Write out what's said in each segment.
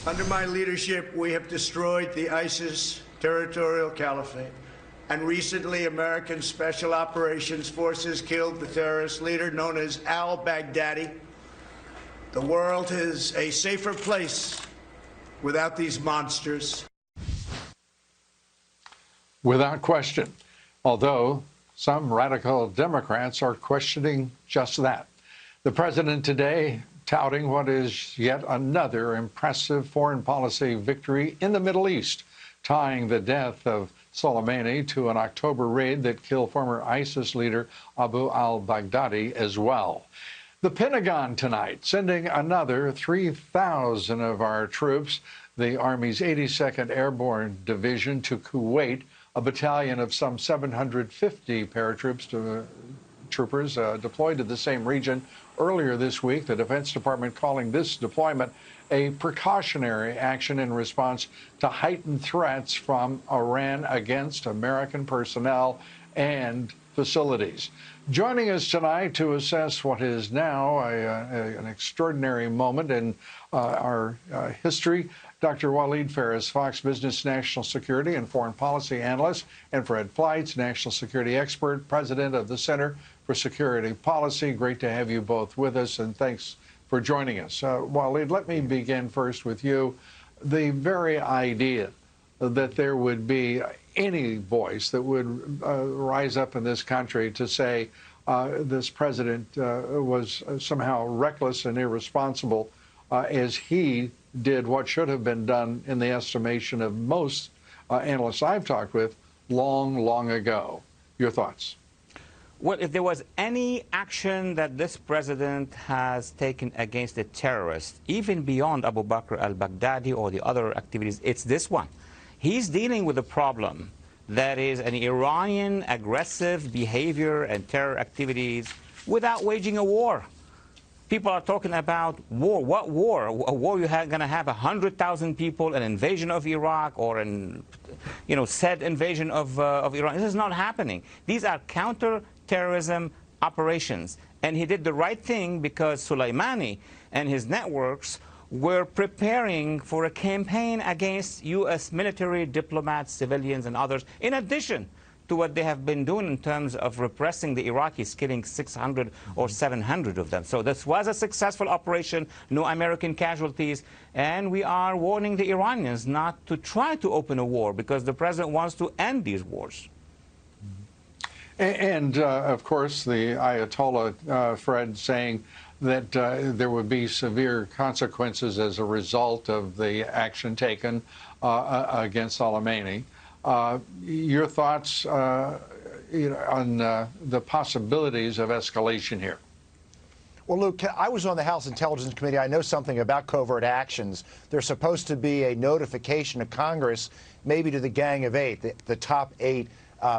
Under my leadership, we have destroyed the ISIS territorial caliphate. And recently, American Special Operations Forces killed the terrorist leader known as al-Baghdadi. The world is a safer place without these monsters. Without question, although some radical Democrats are questioning just that. The president today touting what is yet another impressive foreign policy victory in the Middle East, tying the death of Soleimani to an October raid that killed former ISIS leader Abu al-Baghdadi as well. The Pentagon tonight sending another 3,000 of our troops, the Army's 82nd Airborne Division, to Kuwait, a battalion of some 750 paratroopers deployed to the same region earlier this week. The Defense Department calling this deployment a precautionary action in response to heightened threats from Iran against American personnel and facilities. Joining us tonight to assess what is now an extraordinary moment in our history, Dr. Phares, Fox Business national security and foreign policy analyst, and Fred Fleitz, national security expert, president of the Center for Security Policy. Great to have you both with us, and thanks for joining us. Waleed, let me begin first with you. The very idea that there would be any voice that would rise up in this country to say this president was somehow reckless and irresponsible as he did what should have been done in the estimation of most analysts I've talked with long ago. Your thoughts? Well, if there was any action that this president has taken against a terrorist, even beyond Abu Bakr al-Baghdadi or the other activities, it's this one. He's dealing with a problem that is an Iranian aggressive behavior and terror activities without waging a war. People are talking about war. What war? A war you're going to have 100,000 people, an invasion of Iraq, or an, said invasion of Iran. This is not happening. These are counter-terrorism operations. And he did the right thing because Soleimani and his networks were preparing for a campaign against U.S. military, diplomats, civilians, and others, in addition to what they have been doing in terms of repressing the Iraqis, killing 600 or 700 of them. So this was a successful operation, no American casualties, and we are warning the Iranians not to try to open a war because the president wants to end these wars. And of course, the Ayatollah, Fred, saying that there would be severe consequences as a result of the action taken against Soleimani. Your thoughts on the possibilities of escalation here? Well, Luke, I was on the House Intelligence Committee. I know something about covert actions. There's supposed to be a notification to Congress, maybe to the Gang of Eight, the top 8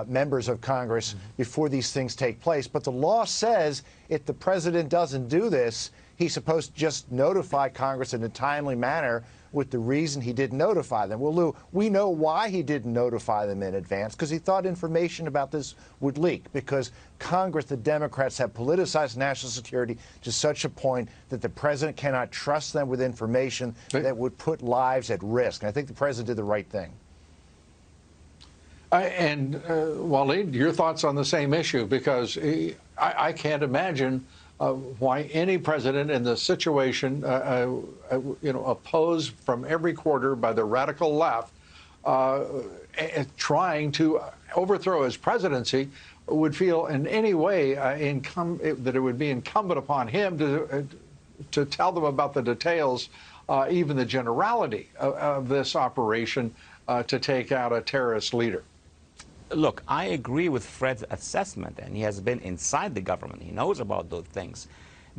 members of Congress, before these things take place. But the law says if the president doesn't do this, he's supposed to just notify Congress in a timely manner with the reason he didn't notify them. Well, Lou, we know why he didn't notify them in advance, because he thought information about this would leak, because Congress, the Democrats, have politicized national security to such a point that the president cannot trust them with information that would put lives at risk. And I think the president did the right thing. And Waleed, your thoughts on the same issue, because I can't imagine why any president in the situation, opposed from every quarter by the radical left, trying to overthrow his presidency, would feel in any way that it would be incumbent upon him to tell them about the details, even the generality of this operation to take out a terrorist leader. Look, I agree with Fred's assessment, and he has been inside the government. He knows about those things.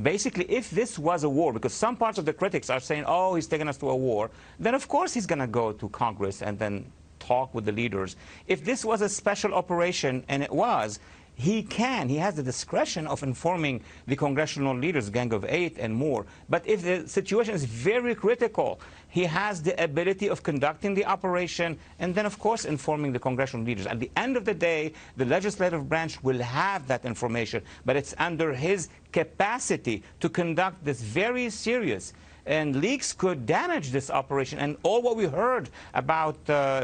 Basically, if this was a war, because some parts of the critics are saying, oh, he's taking us to a war, then of course he's going to go to Congress and then talk with the leaders. If this was a special operation, and it was, he has the discretion of informing the congressional leaders, Gang of Eight and more. But if the situation is very critical, he has the ability of conducting the operation and then, of course, informing the congressional leaders. At the end of the day, the legislative branch will have that information, but it's under his capacity to conduct this very serious and leaks could damage this operation. And all what we heard about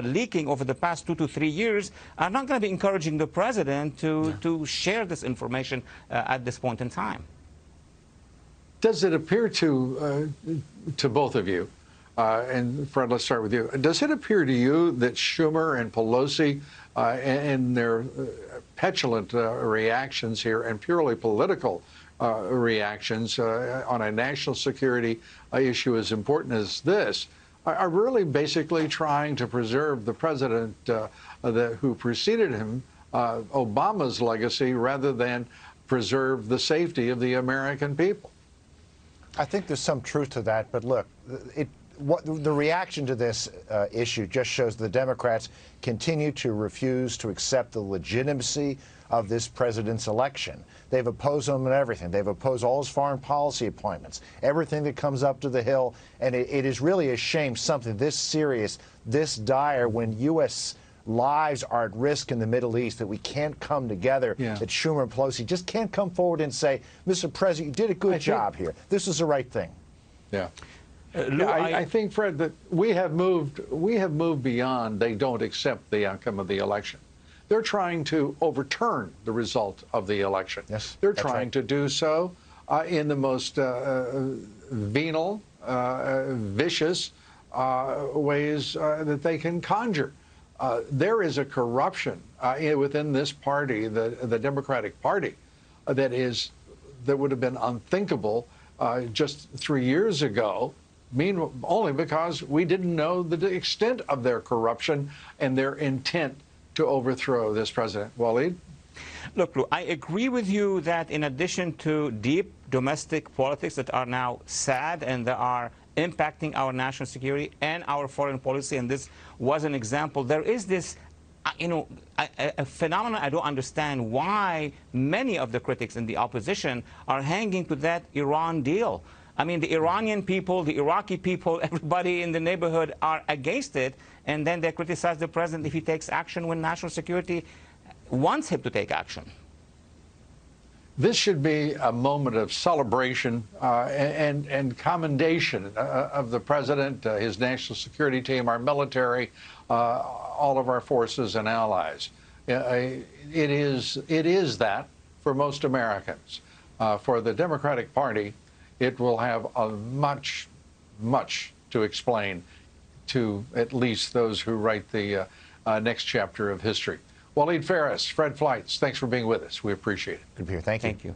leaking over the past 2 to 3 years are not going to be encouraging the president to share this information at this point in time. Does it appear to both of you, and Fred, let's start with you. Does it appear to you that Schumer and Pelosi, in their petulant reactions here and purely political reactions on a national security issue as important as this, are really basically trying to preserve the president who preceded him, Obama's legacy, rather than preserve the safety of the American people? I think there's some truth to that, but look, the reaction to this issue just shows the Democrats continue to refuse to accept the legitimacy of this president's election. They've opposed him and everything. They've opposed all his foreign policy appointments, everything that comes up to the Hill, and it is really a shame something this serious, this dire, when U.S. lives are at risk in the Middle East, that we can't come together, that Schumer and Pelosi just can't come forward and say, Mr. President, you did a good job here. This is the right thing. Yeah. I think, Fred, that we have moved beyond they don't accept the outcome of the election. They're trying to overturn the result of the election. Yes, they're trying to do so in the most venal, vicious ways that they can conjure. There is a corruption within this party, the Democratic Party, that would have been unthinkable just 3 years ago. Only because we didn't know the extent of their corruption and their intent to overthrow this president. Waleed? Look, Lou, I agree with you that in addition to deep domestic politics that are now sad and that are impacting our national security and our foreign policy, and this was an example, there is this a phenomenon I don't understand why many of the critics in the opposition are hanging to that Iran deal. I mean, the Iranian people, the Iraqi people, everybody in the neighborhood are against it, and then they criticize the president if he takes action when national security wants him to take action. This should be a moment of celebration and commendation of the president, his national security team, our military, all of our forces and allies. It is that for most Americans. For the Democratic Party, it will have much to explain to at least those who write the next chapter of history. Waleed Phares, Fred Fleitz, thanks for being with us. We appreciate it. Good to be here. Thank you. Thank you.